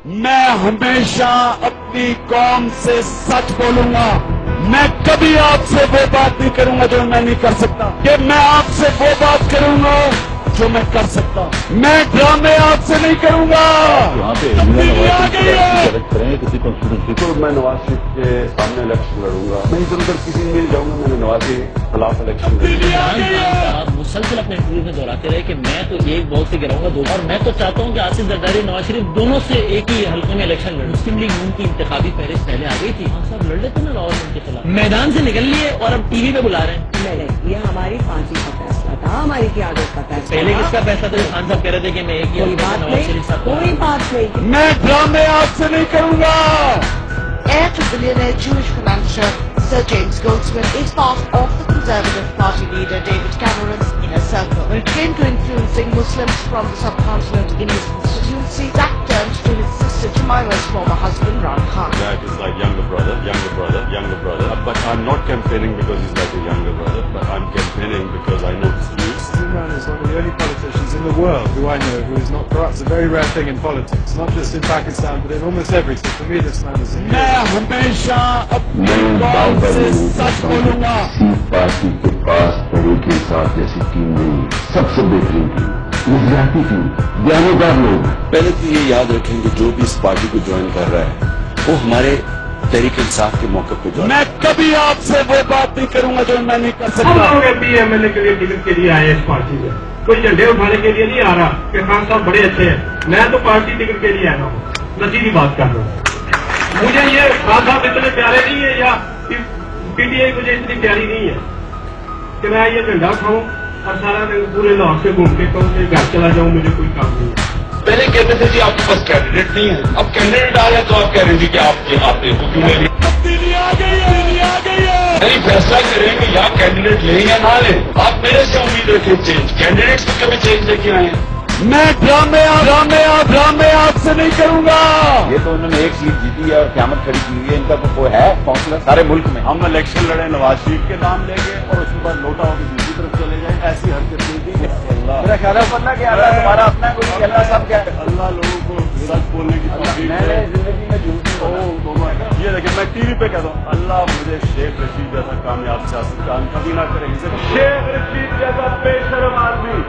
میں ہمیشہ اپنی قوم سے سچ بولوں گا. میں کبھی آپ سے وہ بات نہیں کروں گا جو میں نہیں کر سکتا. کہ میں آپ سے وہ بات کروں گا جو میں کر سکتا ہوں. میں ڈرامے آپ سے نہیں کروں گا. وہاں پہ تبدیلی آ گئی ہے. کریں گے کسی کانسٹیٹوئنسی کو. میں نواز شریف کے سامنے الیکشن لڑوں گا. میں ادھر ادھر کسی مل جاؤں گا. میں نے نواز کے خلاف الیکشن تبدیلی آ گئی ہے. آپ مسلسل اپنے انٹرویو میں دہراتے رہے کہ میں تو ایک بال سے گراؤں گا دو. اور میں تو چاہتا ہوں کہ آصف زرداری نواز شریف دونوں سے ایک ہی حلقے میں الیکشن لڑیں. مسلم لیگ نون کی انتخابی فہرست پہلے آ گئی تھی. ہاں صاحب لڑ لیتے نا لاہور ان کے خلاف. میدان سے نکل لیے اور اب ٹی وی پہ بلا رہے ہیں. نہیں، یہ ہماری پارٹی کا فیصلہ تھا، ہماری قیادت کا فیصلہ. پہلے کس کا فیصلہ تھا؟ خان صاحب کہہ رہے تھے کہ میں ایک ہی کوئی حلقے میں بات نواز شریف نہیں، صاحب کوئی بات نہیں. میں ڈرامے آپ سے نہیں کروں گا. Heir to billionaire Jewish financier Sir James Goldsmith is part of the Conservative Party leader David Cameron's inner circle. When it came to influencing Muslims from the subcontinent in his constituency, Zach turned to his sister Jemima's former husband Ron Khan. That is like younger brother. But I'm not campaigning because he's like a younger brother. But I'm campaigning because I know his views. Imran is one of the only politicians in the world who I know who is not corrupt. It's a very rare thing in politics, not just in Pakistan, but in almost everything. For me, this man is a میں ہمیشہ اپنی قوم سے سچ بولوں گا. کسی party کے پاس تحریک انصاف جیسی team نہیں. سب سے بہترین ٹیم، نظریاتی ٹیم، دیانتدار لوگ. پہلے تو یہ یاد رکھیں کہ جو بھی اس پارٹی کو جوائن کر رہا ہے وہ ہمارے تحریک انصاف کے موقع پہ جوائن. میں کبھی آپ سے وہ بات نہیں کروں گا جو میں نہیں کر ہم سکتا. لوگ M P M L A کے لیے ٹکٹ کے لیے آئے اس پارٹی میں. کوئی جھنڈے اٹھانے کے لیے نہیں آ رہا کہ خان صاحب بڑے اچھے ہیں. میں تو پارٹی ٹکٹ کے لیے آیا ہوں. نصیبی بات کر رہا ہوں. مجھے یہ خان صاحب اتنے پیارے نہیں ہیں یا پی ٹی آئی مجھے اتنی پیاری نہیں ہے کہ میں یہ جھنڈا اٹھاؤں اور سارا دن پورے لاہور سے گھوم کے کہوں کہ گھر چلا جاؤں. مجھے کوئی کام نہیں ہے. پہلے کہتے تھے جی آپ کے پاس کینڈیڈیٹ نہیں ہے. اب کینڈیڈیٹ آ رہے تو آپ کہہ رہے ہیں کہ آپ دیکھو کیوں لے. تبدیلی آ گئی ہے. آ گئی ہے. نہیں فیصلہ کریں کہ یا کینڈیڈیٹ لیں یا نہ لیں. آپ میرے سے امید رکھیں چینج. کینڈیڈیٹس بھی کبھی چینج لے کے آئے ہیں. میں ڈرامے آپ سے نہیں کروں گا. یہ تو انہوں نے ایک سیٹ جیتی ہے اور قیامت کھڑی کی ہوئی ہے. ان کا کوئی ہے کونسلر سارے ملک میں. ہم الیکشن لڑے نواز شریف کے نام لیں گے اور اس کے بعد لوٹا ہو کے دوسری طرف چلے جائیں. ایسی حرکت نہیں تھی. میرا خیال ہے ورنہ کہ اللہ تمہارا اپنا کوئی نہیں. اللہ سب کیا ہے. اللہ لوگوں کو سچ بولنے کی توفیق میں دے. نے زندگی میں جھوٹ نہیں. یہ دیکھیں میں ٹی وی پہ کہتا ہوں اللہ مجھے شیخ رشید جیسا کامیاب سیاستدان کبھی نہ کرے. شیخ رشید جیسا بے شرم آدمی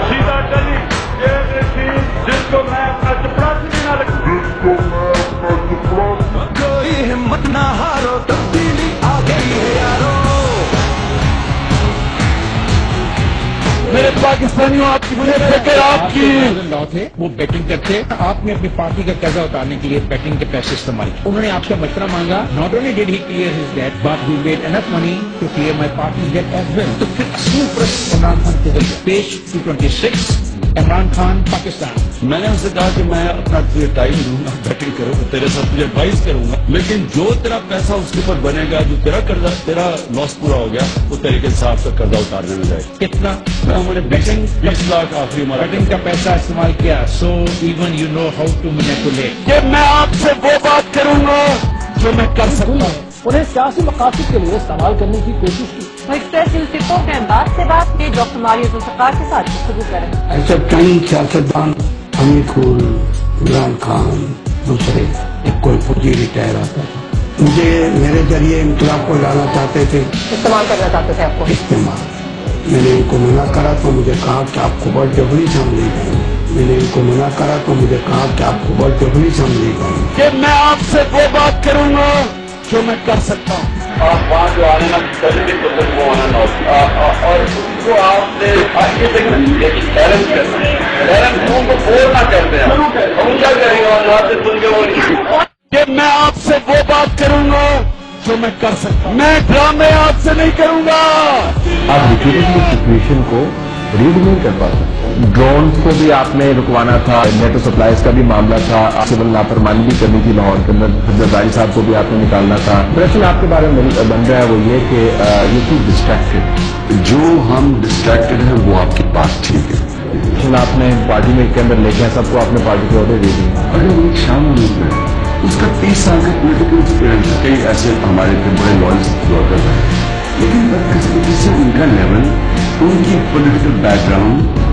سیدھا چلی. شیخ رشید جس کو میں اپنا چپڑا سے بھی نہ لگتا. کوئی ہمت نہ ہارو، تبدیلی آ گئی ہے یارو. میرے پاکستانیوں آپ کی مجھے فکر آپ کی. لا تھے وہ بیٹنگ کرتے. آپ نے اپنی پارٹی کا قرضہ اتارنے کے لیے بیٹنگ کے پیسے استعمال کیے. انہوں نے آپ سے مشورہ مانگا. Not only dad he clear his debt but he made enough money to clear my party debt as well. تو پھر اصل پرست عمران خان کے ذریعے پیج 226 عمران خان پاکستان. میں نے ان سے کہا کہ میں اپنا تجھے ٹائم دوں گا بیٹنگ کرو تیرے ساتھ تجھے ایڈوائز کروں گا لیکن جو تیرا پیسہ اس کے اوپر بنے گا جو تیرا قرضہ تیرا لاس پورا ہو گیا وہ تحریک انصاف کا قرضہ اتارنے میں جائے. کتنا ہم نے 20 لاکھ آخری ہمارا بیٹنگ کا پیسہ استعمال کیا. So even you know how to manipulate. کہ میں آپ سے وہ بات کروں گا جو میں کر سکتا ہوں. انہیں سیاسی مقاصد کے لیے استعمال کرنے کی کوشش کی. اسپیشل ٹپوں کے انداز سے بات کی ڈاکٹر ماریہ ذوالفقار کے ساتھ گفتگو کریں. ایسا کئی سیاستدان امیر خور، عمران خان، دوسرے ایک کوئی فوجی ریٹائر آتا تھا. مجھے میرے ذریعے انقلاب کو لانا چاہتے تھے. استعمال کرنا چاہتے تھے آپ کو. استعمال. میں نے ان کو منع کرا تو مجھے کہا کہ آپ کو بڑھ جبری سمجھے گئے. میں نے ان کو منع کرا تو مجھے کہا کہ آپ کو بڑھ جبری سمجھے گئے. کہ میں آپ سے وہ بات کروں گا جو میں کر سکتا ہوں. آپ وہاں جو آنے وہ آنا اور اس کو آپ نے بیلنس کرنا ہے. بیلنس کو بول نہ کرتے ہیں ہم کیا کریں گے اور سے سن کے وہ کہ میں آپ سے وہ بات کروں گا جو میں کر سکتا ہوں. میں ڈرامے آپ سے نہیں کروں گا. آپ ریپیٹڈلی سچویشن کو ریڈ نہیں کر پاتے. ڈرون کو بھی آپ نے رکوانا تھا. نیٹو سپلائز کا بھی معاملہ تھا. سول نافرمانی بھی کرنی تھی لاہور کے اندر. زرداری صاحب کو بھی آپ نے نکالنا تھا. دراصل آپ کے بارے میں بن رہا ہے وہ یہ کہ یو کیپ ڈسٹریکٹڈ. جو ہم ڈسٹریکٹڈ ہیں وہ آپ کی بات ٹھیک ہے. آپ نے پارٹی میں کے اندر لے کے سب کو آپ نے پارٹی کے عہدے دے دی. اگر ایک شام میں اس کا 30 سال کا پولیٹیکل ایکسپیرینس ہے. کئی ایسے ہمارے کے بڑے لائرس ورکر ہیں لیکن بدقسمتی سے ان کا لیول، ان کی political back ground,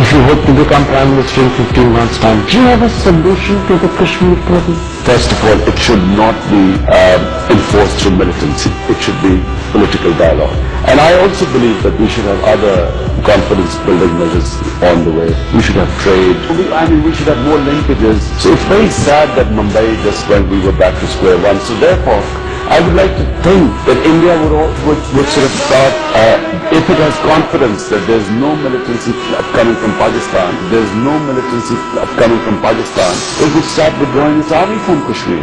If you hope to become Prime Minister in 15 months' time, do you have a solution to the Kashmir problem? First of all, it should not be enforced through militancy. It should be political dialogue. And I also believe that we should have other confidence-building measures on the way. We should have trade. We should have more linkages. So it's very sad that Mumbai just when we were back to square one. So therefore, I would like to think that India would sort of start, if it has confidence that there's no militancy coming from Pakistan, there's no militancy coming from Pakistan, it would start withdrawing its army from Kashmir.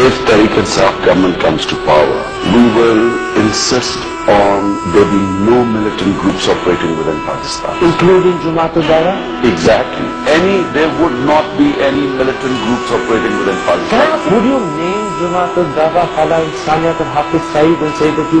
If Tehreek Insaf government comes to power, we will insist on there being no militant groups operating within Pakistan, including Jamaat al-Dawa. Exactly. There would not be any militant groups operating within Pakistan. Would you name Jamaat al-Dawa, Khala Insaniyat and Hafiz Saeed and say that you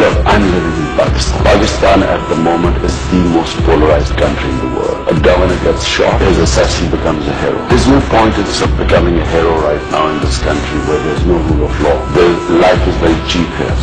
Look, I'm living in Pakistan. Pakistan at the moment is the most polarized country in the world. A governor gets shot, his assassin becomes a hero. There's no point in sort of becoming a hero right now in this country where there's no rule of law. The life is very cheap here.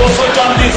234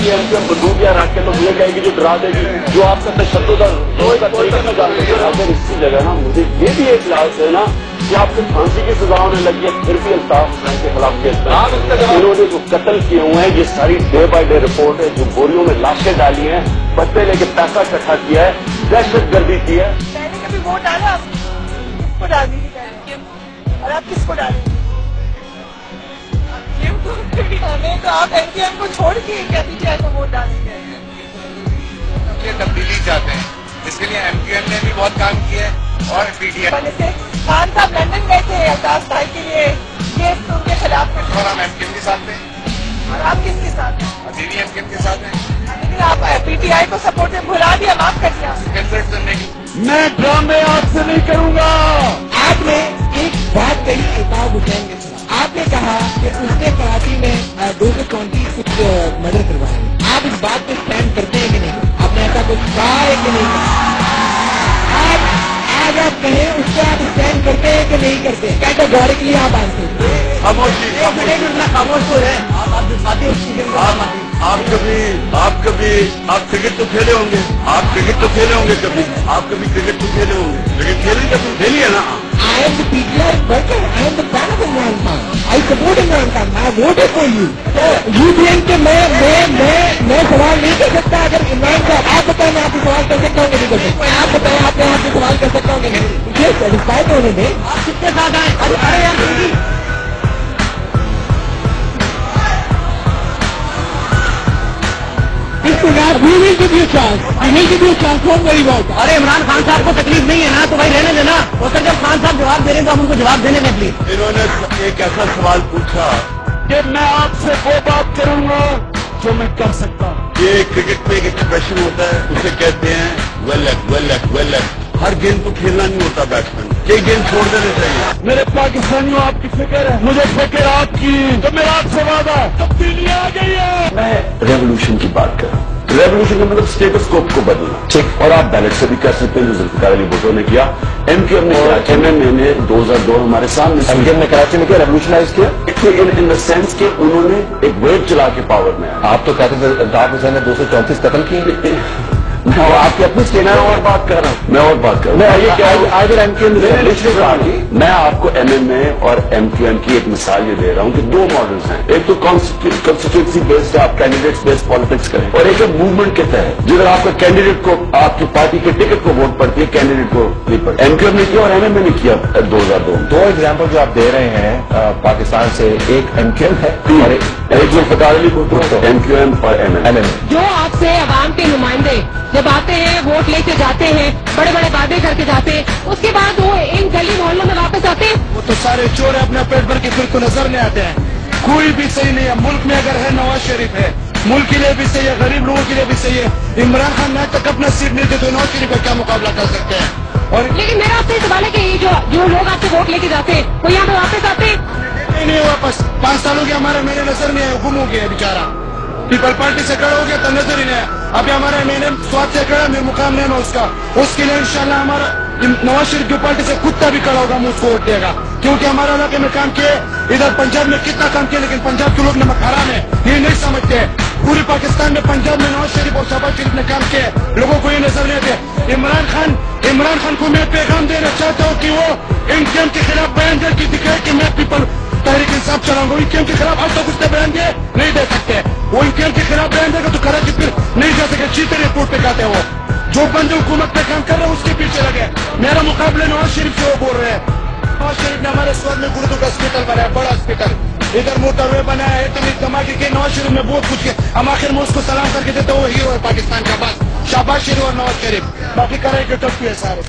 باقی M Q M بندوقیاں رکھ کے تو مجھے کہے گی جو ڈرا دے گی جو آپ کا تشدد کا طریقہ میں جانتے ہیں. اگر اس کی جگہ نا مجھے یہ بھی ایک لحاظ ہے نا کہ آپ کو پھانسی کی سزا ہونے لگی ہے پھر بھی الطاف حسین کے خلاف کیس انہوں نے جو قتل کیے ہوئے ہیں یہ ساری ڈے بائی ڈے رپورٹ ہے. جو بوریوں میں لاشیں ڈالی ہیں بچے لے کے پیسہ اکٹھا کیا ہے دہشت گردی کی ہے. میں نے کبھی ووٹ ڈالا کس کو ڈالنی تھی اور آپ کس کو ڈالیں ہمیں تو آپ ایم کیو ایم کو چھوڑ کے کیا پی ٹی آئی کو ووٹ ڈالیں گے. یہ تبدیلی چاہتے ہیں اس کے لیے ایم کیو ایم نے بھی بہت کام کیا ہے اور پی ٹی آئی خان صاحب لندن گئے تھے الطاف بھائی کے لیے کیس ان کے خلاف کرتے اور ہم ایم کیو ایم کے ساتھ ہیں اور آپ کس کے ساتھ ہیں ابھی بھی ایم کیو ایم کے ساتھ ہیں لیکن آپ پی ٹی آئی کو سپورٹ میں بھلا دیا معاف کر دیا. کنسرٹ کرنے کی میں ڈرامے آپ سے نہیں کروں گا. آپ نے ایک بات کہی الطاف حسین کے خلاف. آپ نے کہا کہ اس نے کراچی میں 234 کچھ مرڈر کروائے. آپ اس بات پہ اسٹینڈ کرتے ہیں کہ نہیں؟ آپ نے ایسا کچھ کہا ہے کہ نہیں کہا؟ آج آپ کہیں اس پہ آپ اسٹینڈ کرتے ہیں کہ نہیں کرتے؟ کیٹیگوریکلی آپ آنسر خاموش ہو رہے ہیں. آپ کرکٹ تو کھیلے ہوں گے کبھی آپ کبھی کرکٹ تو کھیلے ہوں گے لیکن کھیلی ہے نا. I am the PTI worker. I am the fan of Imran Khan. I support Imran Khan. I voted for you. You think کہ میں سوال نہیں کر سکتا اگر عمران صاحب آپ بتائیں میں آپ سے سوال کر سکتا ہوں کہ نہیں کر سکتا. آپ بتائیں آپ نے آپ سے سوال کر سکتا ہوں کہ نہیں. مجھے سیٹسفائی ہونے دیں. آپ کس کے ساتھ آئے؟ ارے یار ارے عمران خان صاحب کو تکلیف نہیں ہے نا تو بھائی رہنے دینا. وہ سر جب خان صاحب جواب دے رہے ہیں تو ہم ان کو جواب دینے میں پلیز. انہوں نے ایک ایسا سوال پوچھا کہ میں آپ سے وہ بات کروں گا جو میں کر سکتا ہوں. یہ کرکٹ میں ایک ایکسپریشن ہوتا ہے اسے کہتے ہیں ویل لیگ. ہر گیند کو کھیلنا نہیں ہوتا بیٹسمین کئی گیند چھوڑ دینے چاہیے. میرے پاکستانیوں آپ کی فکر ہے مجھے فکر آپ کی تو میرا آپ سے وعدہ تبدیلی آ گئی ہے. میں ریولیوشن کی بات کر رہا ہوں. ریولیوشن کا مطلب اسٹیٹس کوپ کو بدلنا ٹھیک اور آپ بیلٹ سے بھی کر سکتے ہیں جو ذوالفقار علی بھٹو نے کیا. ایم کیو ایم نے کراچی میں 2002 ہمارے سامنے ایم کیو ایم نے کراچی میں کیا ریولیوشنائز کیا ان دا سینس کہ انہوں نے ایک ویو چلا کے پاور میں آیا. آپ تو کہتے تھے الطاف حسین نے 234 قتل کیے. آپ کی اپنی اسٹینا اور بات کر رہا ہوں میں آپ کو ایم ایم اے اور ایم کیو ایم کی ایک مثال یہ دے رہا ہوں کہ دو ماڈلز ہیں. ایک تو کانسٹیٹوئنسی بیسڈ آپ کینڈیڈیٹس بیسڈ پالیٹکس کریں اور ایک موومنٹ کے تحت جدھر آپ کا کینڈیڈیٹ کو آپ کی پارٹی کے ٹکٹ کو ووٹ پڑتی ہے کینڈیڈیٹ کو نہیں پڑتی. ایم کیو ایم نے کیا اور ایم ایم اے نے کیا 2002. دو ایگزامپل جو آپ دے رہے ہیں پاکستان سے ایک ایم کیو ایم ہے اور ایک Zulfiqar Ali Bhutto M Q M اور ایم ایم اے. جو آپ سے عوام کے نمائندے جب آتے ہیں ووٹ لے کے جاتے ہیں بڑے بڑے وعدے کر کے جاتے ہیں اس کے بعد وہ ان گلی محلوں میں واپس آتے ہیں. وہ تو سارے چور اپنا پیٹ بھر کے پھر کو نظر نہیں آتے ہیں. کوئی بھی صحیح نہیں ہے. ملک میں اگر ہے نواز شریف ہے ملک کے لیے بھی صحیح ہے غریب لوگوں کے لیے بھی صحیح ہے. عمران خان نے تک اپنا سیٹ نہیں دے تو نواز شریف کا کیا مقابلہ کر سکتے ہیں. اور لیکن میرا آپ سے سوال ہے کہ یہ جو لوگ آپ سے ووٹ لے کے جاتے ہیں وہ یہاں پہ واپس آتے ہیں نہیں واپس 5 سالوں کے ہمارے میرے نظر نہیں ہے. گم ہو گیا بیچارہ. پیپل پارٹی سے کھڑا ہو گیا تو نظر ہی نہیں ہے. ابھی ہمارا میں نے سواد سے کھڑا میرا مقام نہیں ہے اس کا. اس کے لیے انشاءاللہ ہمارا نواز شریف کی پارٹی سے کتا بھی کھڑا ہوگا ہم اس کو ووٹ دے گا کیونکہ ہمارے علاقے میں کام کیے. ادھر پنجاب میں کتنا کام کیا لیکن پنجاب کے لوگ نمک حرام ہے یہ نہیں سمجھتے. پوری پاکستان میں پنجاب میں نواز شریف اور شہباز شریف نے کام کیا لوگوں کو یہ نظر نہیں آتے. عمران خان کو میں پیغام دینا چاہتا ہوں کہ وہ ان کیم کے خلاف بیان دے کے دکھائے کہ میں پیپل تحریک انصاف چلاؤں گا. ان کیم کے خلاف اب تک اس نے بیان دیا نہیں دے سکتے. وہ ان کیم کے خلاف بیان دے گا تو کراچی پھر نہیں جا سکے. چیتے رپورٹ پہ کہتے ہیں وہ جو بندے حکومت پہ کام کر رہے ہیں اس کے پیچھے لگے. میرا مقابلہ نواز شریف سے وہ بول رہے ہیں. نواز شریف نے ہمارے سواد میں اردو کا ہاسپٹل بنایا بڑا ہاسپٹل. ادھر موٹر وے بنایا ہے اتنی دھماکے کے. نواز شریف نے بہت کچھ کیا. ہم آخر میں اس کو سلام کر کے دیتے وہ ہیرو ہے پاکستان کا. بس شہباز شریف اور نواز شریف باقی کرے کے ٹپ ہے سارے.